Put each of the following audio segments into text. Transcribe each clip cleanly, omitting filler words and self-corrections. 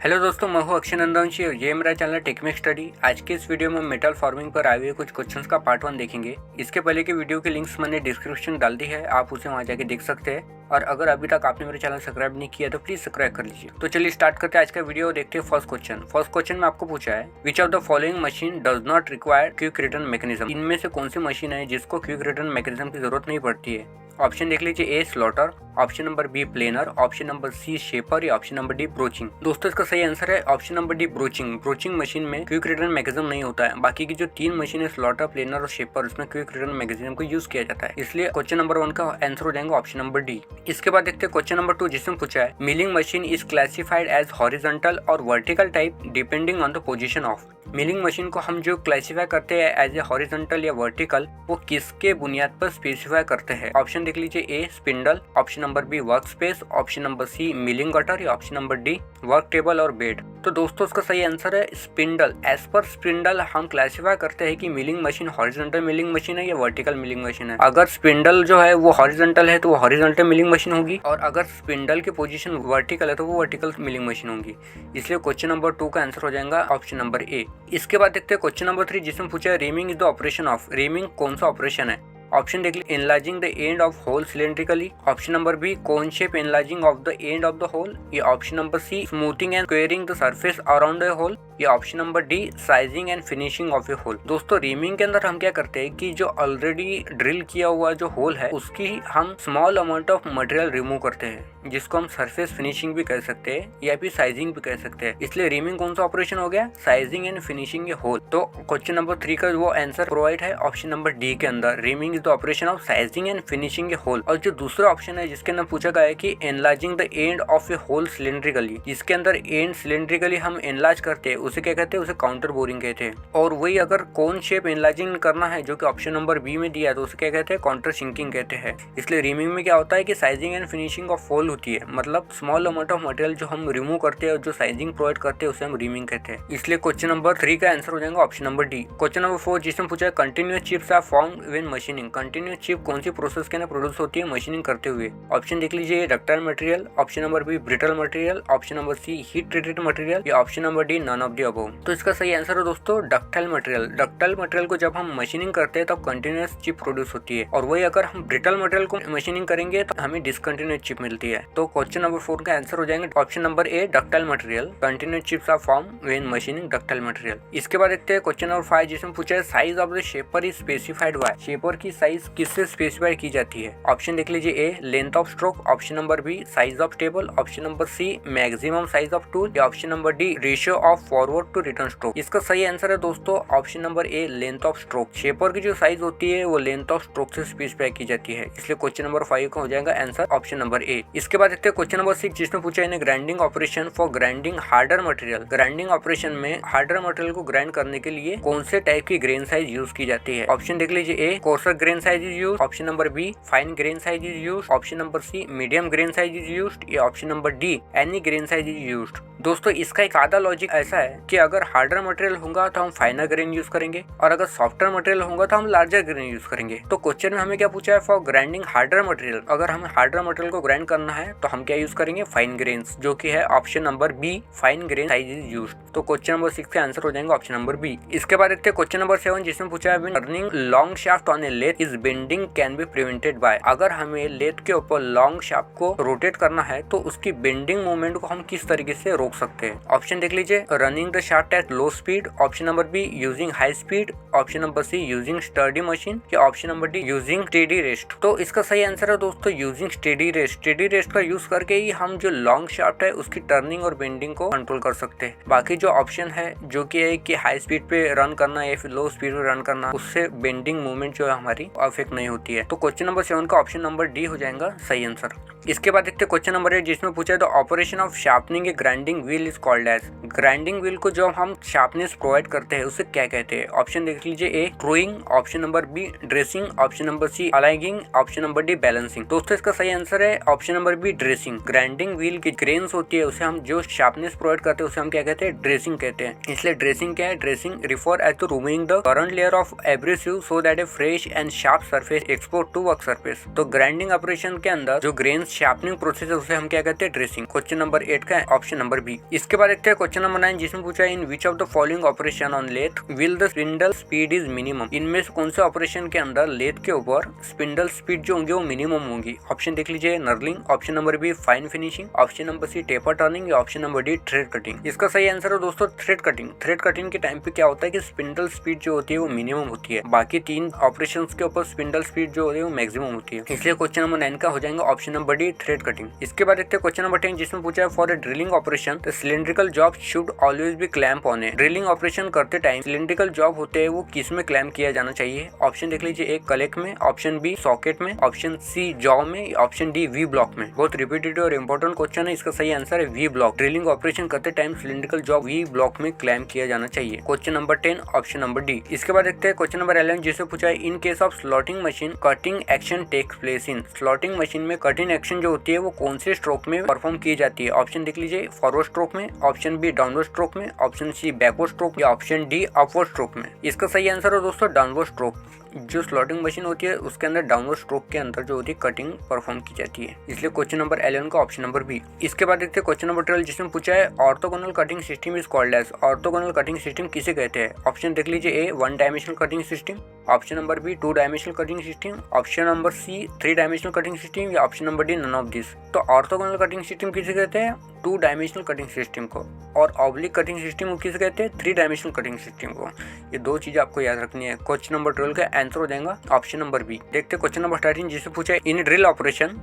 Hello दोस्तों, मैं हूं अक्षय नंदवंशी और ये मेरा चैनल टेक्निक स्टडी। आज के इस वीडियो में मेटल फार्मिंग पर आए हुए कुछ क्वेश्चंस का पार्ट 1 देखेंगे। इसके पहले के वीडियो की लिंक्स मैंने डिस्क्रिप्शन डाल दी है, आप उसे वहां जाके देख सकते हैं। और अगर अभी तक आपने मेरे चैनल सब्सक्राइब नहीं किया तो प्लीज सब्सक्राइब कर लीजिए। तो चलिए स्टार्ट करते हैं आज का वीडियो। देखते हैं फर्स्ट क्वेश्चन में आपको पूछा है, विच of the following machine does not require quick return mechanism. इनमें से कौन सी मशीन है जिसको क्विक रिटर्न मैकेनिज्म की जरूरत नहीं पड़ती है। ऑप्शन देख लीजिए, A slotter, option number B planer, option number C shaper या ऑप्शन नंबर डी ब्रोचिंग। दोस्तों इसका सही आंसर है option number D broaching. Broaching machine में क्विक रिटर्न मैकेनिज्म नहीं होता है। बाकी की जो 3 मशीन है स्लॉटर, प्लेनर और शेपर, उसमें क्विक रिटर्न मैकेनिज्म को यूज किया जाता है। इसलिए क्वेश्चन नंबर 1 का आंसर हो जाएगा ऑप्शन नंबर डी। इसके बाद देखते हैं क्वेश्चन नंबर 2, जिसमें पूछा है, milling machine is classified as horizontal और vertical type depending on the position of. Milling machine को हम जो क्लासिफाई करते हैं एज ए हॉरिजॉन्टल या वर्टिकल, वो किसके बुनियाद पर स्पेसिफाई करते हैं। ऑप्शन देख लीजिए, A spindle, option number B work space, option number C milling cutter या option number D work table और बेड। तो दोस्तों इसका सही आंसर है स्पिंडल। एज पर स्पिंडल हम क्लासिफाई करते हैं कि milling machine horizontal milling machine है या वर्टिकल मिलिंग मशीन है। अगर स्पिंडल जो है वो हॉरिजॉन्टल है तो वो हॉरिजॉन्टल मिलिंग मशीन होगी, और अगर स्पिंडल की पोजीशन वर्टिकल है तो वो वर्टिकल मिलिंग मशीन होगी। इसलिए क्वेश्चन नंबर 2 का आंसर हो जाएगा ऑप्शन नंबर ए। इसके बाद देखते हैं क्वेश्चन नंबर 3, जिसमें पूछा है, reaming is the operation of. Reaming कौन सा ऑपरेशन है। ऑप्शन देख लीजिए, enlarging the end of hole cylindrically, option number B cone shape enlarging of the end of the hole, या option number C smoothing and squaring the surface around the hole, या option number D sizing and finishing of a hole. दोस्तों reaming के अंदर हम क्या करते हैं कि जो ऑलरेडी ड्रिल किया हुआ जो होल है उसकी हम small amount of material remove करते हैं, जिसको हम सरफेस फिनिशिंग भी कह सकते हैं या फिर साइजिंग भी कह सकते हैं। इसलिए रीमिंग कौन सा ऑपरेशन हो गया, sizing and finishing a hole. तो क्वेश्चन नंबर 3 का वो आंसर प्रोवाइड है ऑप्शन नंबर डी के अंदर, reaming is the operation of sizing and finishing a hole. और जो दूसरा ऑप्शन है जिसके अंदर पूछा गया है कि enlarging the end of a hole cylindrically, जिसके अंदर एंड सिलेंड्रिकली हम एनलार्ज करते हैं, उसे क्या कहते हैं, उसे काउंटर बोरिंग कहते हैं। और वही अगर कोन शेप एनलार्जिंग करना है जो कि ऑप्शन नंबर बी में दिया है, तो उसे क्या कहते हैं, काउंटर सिंकिंग कहते हैं। इसलिए रीमिंग में क्या होता है कि sizing and finishing of hole होती है, मतलब स्मॉल अमाउंट ऑफ मटेरियल जो हम रिमूव करते हैं और जो साइजिंग प्रोवाइड करते हैं उसे हम रीमिंग कहते हैं। इसलिए क्वेश्चन नंबर 3 का आंसर हो जाएगा option number D. Question number 4, जिसमें पूछा है, continuous chips are formed when machining. Continuous chip कौन सी प्रोसेस के अंदर प्रोड्यूस होती है मशीनिंग करते हुए। ऑप्शन देख लीजिए, ductile material, option number B brittle material, option number C heat treated material, या option number D none of the above. तो इसका सही आंसर है दोस्तों डक्टाइल मटेरियल। डक्टाइल मटेरियल को जब हम मशीनिंग करते हैं तब कंटिन्यूअस चिप प्रोड्यूस होती है, और वही अगर हम ब्रिटल मटेरियल को मशीनिंग करेंगे तो हमें डिसकंटिन्यूअस चिप मिलती है। तो क्वेश्चन नंबर 4 का आंसर हो जाएंगे option number A ductile material. Continuous chips are form when machining ductile material. इसके बाद देखते हैं क्वेश्चन नंबर 5, जिसमें पूछा है, size of the shaper is specified by. Shaper की साइज किससे स्पेसिफाई की जाती है। ऑप्शन देख लीजिए, A length of stroke, option number B size of table, option number C maximum size of tool, या option number D ratio of forward to return stroke. इसका सही आंसर है दोस्तों option number A length of stroke. Shaper की जो size होती है वो लेंथ ऑफ स्ट्रोक से स्पेसिफाई की जाती है। इसलिए क्वेश्चन नंबर 5 का हो जाएगा आंसर ऑप्शन नंबर ए। इसके बाद देखते हैं क्वेश्चन नंबर 6, जिसमें पूछा है, grinding operation for grinding harder material. Grinding operation में हार्डर मटेरियल को ग्राइंड करने के लिए कौन से टाइप की ग्रेन साइज यूज की जाती है। ऑप्शन देख लीजिए, A coarser grain size is use, option number B fine grain size is use, option number C medium grain size is used, या option number D any grain size is used. दोस्तों इसका एक आधा logic ऐसा है कि अगर harder material होगा तो हम फाइनर ग्रेन यूज करेंगे, और अगर सॉफ्टर मटेरियल होगा तो हम लार्जर ग्रेन यूज करेंगे। तो क्वेश्चन में हमें क्या पूछा है, फॉर ग्राइंडिंग हार्डर मटेरियल, अगर हमें हार्डर मटेरियल को ग्राइंड करना है तो हम क्या यूज करेंगे, फाइन ग्रेन्स, जो कि है option number B fine grain size is used. तो क्वेश्चन नंबर 6 का आंसर हो जाएगा ऑप्शन नंबर बी। इसके बाद देखते हैं क्वेश्चन नंबर 7, जिसमें पूछा है, turning long shaft on a lathe is bending can be prevented by. अगर हमें लेथ के ऊपर लॉन्ग शाफ्ट को रोटेट करना है तो उसकी बेंडिंग मूवमेंट को हम किस तरीके से रोक सकते हैं। ऑप्शन देख लीजिए, running the shaft at low speed, option number B using high speed, option number C using sturdy machine, या option number D using steady rest. तो इसका सही आंसर है दोस्तों using steady rest. Steady rest का use करके ही हम जो लॉन्ग शाफ्ट है उसकी टर्निंग और बेंडिंग को कंट्रोल कर सकते हैं। बाकी जो ऑप्शन है जो कि है कि हाई स्पीड पे रन करना या फिर लो स्पीड पे रन करना, उससे बेंडिंग मूवमेंट जो है हमारी अफेक्ट नहीं होती है। तो क्वेश्चन नंबर 7 का ऑप्शन नंबर डी हो जाएगा सही आंसर। इसके बाद देखते हैं क्वेश्चन नंबर 8, जिसमें पूछा है, the operation of sharpening a grinding wheel is called as. Grinding wheel को जो हम शार्पनेस प्रोवाइड करते हैं उसे क्या कहते हैं। ऑप्शन देख देख लीजिए A truing, option number B dressing, option number C aligning, option number D balancing. दोस्तों इसका सही आंसर है option number B dressing. Grinding wheel की ग्रेन्स होती है उसे हम जो शार्पनेस प्रोवाइड करते हैं उसे हम क्या कहते हैं, ड्रेसिंग कहते हैं। इसलिए ड्रेसिंग क्या है, dressing refer as to removing the current layer of abrasive so that a fresh and sharp surface export to work surface. तो ग्राइंडिंग ऑपरेशन के अंदर जो ग्रेन्स शार्पनिंग प्रोसेस है उसे हम क्या कहते हैं, ड्रेसिंग। क्वेश्चन नंबर 8 का ऑप्शन नंबर बी। इसके बाद देखते हैं क्वेश्चन नंबर 9 जिसमें पूछा है in which of the following operation on lathe will the spindle speed is minimum. इनमें से कौन से ऑपरेशन के अंदर लेथ के ऊपर स्पिंडल स्पीड जो होंगे वो मिनिमम होंगी। ऑप्शन देख लीजिए knurling, option number B fine finishing, option number C taper turning या option number D thread cutting. इसका सही आंसर है दोस्तों थ्रेड कटिंग। थ्रेड कटिंग के टाइम पे क्या होता है कि स्पिंडल स्पीड जो होती है वो मिनिमम होती है, बाकी तीन ऑपरेशंस के ऊपर स्पिंडल स्पीड जो होती है वो मैक्सिमम होती है। इसलिए क्वेश्चन नंबर 9 का हो जाएगा option number D thread cutting. इसके बाद देखते हैं क्वेश्चन नंबर 10 जिसमें पूछा है for a drilling operation the cylindrical job should always be clamp on A. Drilling operation करते टाइम सिलिंड्रिकल जॉब होते हैं वो किस में क्लैंप किया जाना चाहिए। ऑप्शन देख लीजिए एक कलेक्ट में, ऑप्शन बी सॉकेट में, ऑप्शन सी जॉ में, ऑप्शन डी वी ब्लॉक में। बहुत रिपीटेटिव और इंपॉर्टेंट क्वेश्चन है, इसका सही आंसर है वी ब्लॉक। ड्रिलिंग ऑपरेशन करते time cylindrical job V block में क्लैंप किया जाना चाहिए। Question number 10 option number D. इसके बाद देखते हैं क्वेश्चन नंबर 11 जिससे पूछा है in case of slotting machine cutting action takes place in. Slotting machine में कटिंग एक्शन जो होती है वो कौन से स्ट्रोक में परफॉर्म की जाती है। ऑप्शन देख लीजिए फॉरवर्ड स्ट्रोक में, ऑप्शन बी डाउनवर्ड स्ट्रोक में, ऑप्शन सी बैकवर्ड स्ट्रोक या ऑप्शन डी अपवर्ड स्ट्रोक में। इसका सही आंसर है दोस्तों डाउनवर्ड स्ट्रोक। जो स्लॉटिंग मशीन होती है उसके अंदर डाउनवर्ड स्ट्रोक के अंदर जो होती है कटिंग परफॉर्म की जाती है। इसलिए क्वेश्चन नंबर 11 का ऑप्शन नंबर बी। इसके बाद देखते हैं क्वेश्चन नंबर 12 जिसमें पूछा है orthogonal cutting system is called as. Orthogonal cutting system किसे कहते हैं। ऑप्शन देख लीजिए A 1 dimensional cutting system, option number B 2 dimensional cutting system, option number C 3 dimensional cutting system या option number D none of this. तो orthogonal cutting system किसे कहते हैं, 2 डायमेंशनल कटिंग सिस्टम को, और ऑब्लिक कटिंग सिस्टम को किसे कहते हैं, 3 डायमेंशनल कटिंग सिस्टम को। ये दो चीजें आपको याद रखनी है। क्वेश्चन नंबर 12 का आंसर हो जाएगा ऑप्शन नंबर बी। देखते हैं क्वेश्चन नंबर 13 जिससे पूछा है in drill operation.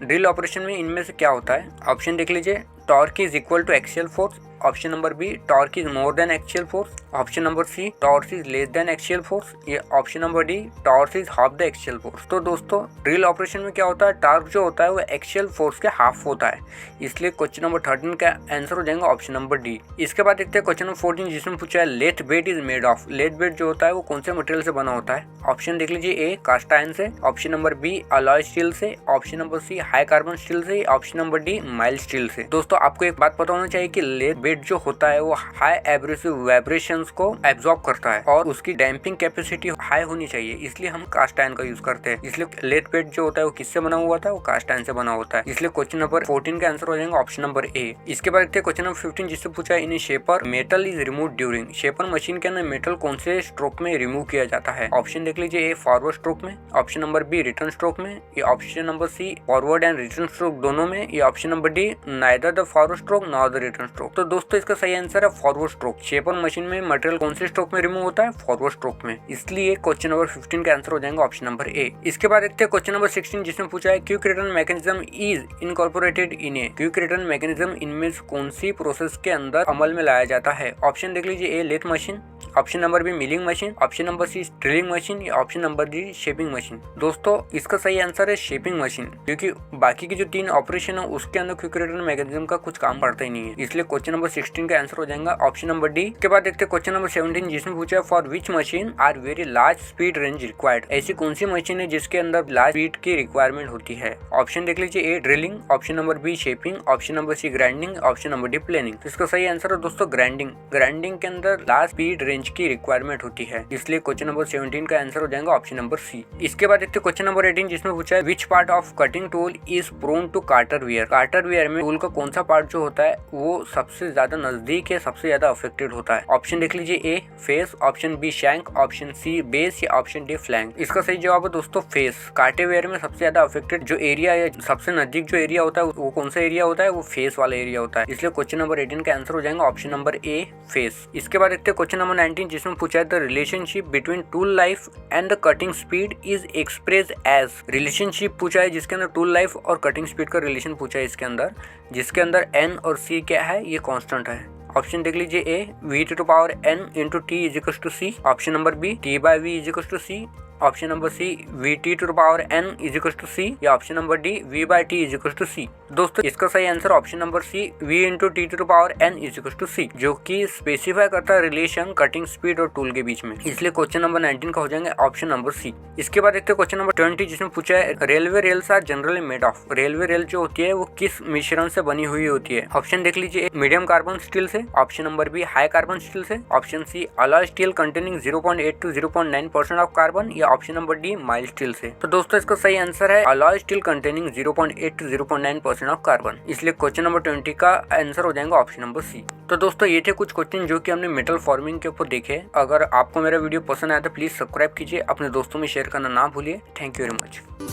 Drill operation में इनमें से क्या होता है। ऑप्शन देख लीजिए torque is equal to axial force, option number B torque is more than axial force, option number C torque is less than axial force, ये option number D torque is half the axial force. तो दोस्तों drill operation में क्या होता है, torque जो होता है वो एक्सियल फोर्स के हाफ होता है। इसलिए क्वेश्चन नंबर 13 का आंसर हो जाएगा ऑप्शन नंबर डी। इसके बाद देखते हैं क्वेश्चन नंबर 14 जिसमें पूछा है lathe bed is made of. Lathe bed जो होता है वो कौन से मटेरियल से बना होता है। ऑप्शन देख लीजिए ए कास्ट आयरन से, option number B alloy steel से, option number C high carbon steel से, option number D mild steel से। दोस्तों आपको एक बात पता होना चाहिए कि लेथ बेड जो होता है वो हाई एब्रेसिव वाइब्रेशंस को एब्जॉर्ब करता है और उसकी डैम्पिंग कैपेसिटी हाई होनी चाहिए, इसलिए हम कास्ट आयरन का यूज करते हैं। इसलिए लेथ बेड जो होता है वो किससे बना हुआ था, वो कास्ट आयरन से बना होता है। इसलिए क्वेश्चन नंबर 14 का आंसर हो जाएगा ऑप्शन नंबर ए। इसके बाद देखते हैं क्वेश्चन नंबर 15 जिससे पूछा है in shaper metal is remove during. Shaper machine के अंदर मेटल कौन से स्ट्रोक में रिमूव किया जाता है। ऑप्शन देख लीजिए ए फॉरवर्ड स्ट्रोक में, option number B return stroke में, या option number C forward and return stroke दोनों में, या option number D neither the forward stroke nor the return stroke. तो दोस्तों इसका सही आंसर है फॉरवर्ड स्ट्रोक। शेपर मशीन में मटेरियल कौन से स्ट्रोक में रिमूव होता है, फॉरवर्ड स्ट्रोक में। इसलिए क्वेश्चन नंबर 15 का आंसर हो जाएगा ऑप्शन नंबर ए। इसके बाद देखते हैं क्वेश्चन नंबर 16 जिसमें पूछा है quick return mechanism is incorporated in A. Quick return mechanism इनमें कौन सी प्रोसेस के अंदर अमल में लाया जाता है। ऑप्शन देख लीजिए A lathe machine, option number B milling machine, option number C drilling machine, या option number D shaping machine. दोस्तों इसका सही आंसर है शेपिंग मशीन, क्योंकि बाकी की जो 3 ऑपरेशन है उसके अंदर क्विक रिटर्न मैकेनिज्म का कुछ काम पड़ता ही नहीं है। इसलिए क्वेश्चन नंबर 16 का आंसर हो जाएगा ऑप्शन नंबर डी। के बाद देखते हैं क्वेश्चन नंबर 17 जिसमें पूछा है for which machine are very large speed range required. ऐसी कौन सी मशीन है जिसके अंदर लार्ज स्पीड की रिक्वायरमेंट होती है। ऑप्शन देख लीजिए A drilling, option number B shaping, option number C grinding, option number D planing. तो इसका सही आंसर है दोस्तों ग्राइंडिंग। ग्राइंडिंग के अंदर लार्ज स्पीड रेंज की रिक्वायरमेंट होती है, इसलिए क्वेश्चन नंबर 17 का आंसर हो जाएगा ऑप्शन नंबर सी। इसके बाद देखते हैं क्वेश्चन नंबर 18 जिसमें पूछा है which part of cutting tool is prone to crater wear. Crater wear में टूल का कौन सा पार्ट जो होता है वो सबसे ज्यादा नजदीक है, सबसे ज्यादा अफेक्टेड होता है। ऑप्शन देख लीजिए A face, option B shank, option C base, या ऑप्शन डी फ्लैंक। इसका सही जवाब है दोस्तों फेस। कार्टर वियर में सबसे ज्यादा अफेक्टेड जो एरिया है, सबसे नजदीक जो एरिया होता है वो कौन सा एरिया होता है, वो फेस वाला एरिया होता है। इसलिए क्वेश्चन नंबर 18 का आंसर हो जाएगा ऑप्शन नंबर ए फेस। इसके बाद देखते हैं क्वेश्चन नंबर 19 जिसमें पूछा है the relationship between tool life and the cutting speed is express as. Relationship पूछा है जिसके अंदर टूल लाइफ और कटिंग स्पीड का रिलेशन पूछा है इसके अंदर, जिसके अंदर एन और सी क्या है, ये कांस्टेंट है। ऑप्शन देख लीजिए A v to the power n into t is equal to C, option number B t by v is equal to C, option number C Vt to the power n is equal to C या option number D V/T is equal to C. दोस्तों इसका सही answer option number C V into T to the power n is equal to C, जो कि specify करता है relation cutting speed और tool के बीच में। इसलिए क्वेश्चन नंबर 19 का हो जाएंगे ऑप्शन नंबर सी। इसके बाद देखते हैं क्वेश्चन नंबर 20, जिसमें पूछा है railway rails are generally made of. Railway rail जो होती है वो किस मिश्रण से बनी हुई होती है? ऑप्शन देख लीजिए, मीडियम कार्बन स्टील से, option number B high carbon steel से, option C alloy steel containing 0.8 to 0.9% of carbon, या option number D mild steel से। तो दोस्तों इसका सही आंसर है alloy steel containing 0.8 to 0.9% of carbon. इसलिए क्वेश्चन नंबर 20 का आंसर हो जाएगा ऑप्शन नंबर सी। तो दोस्तों ये थे कुछ क्वेश्चन जो कि हमने मेटल फॉर्मिंग के ऊपर देखे। अगर आपको मेरा वीडियो पसंद आया तो प्लीज सब्सक्राइब कीजिए, अपने दोस्तों में शेयर करना ना भूलिए। Thank you very much.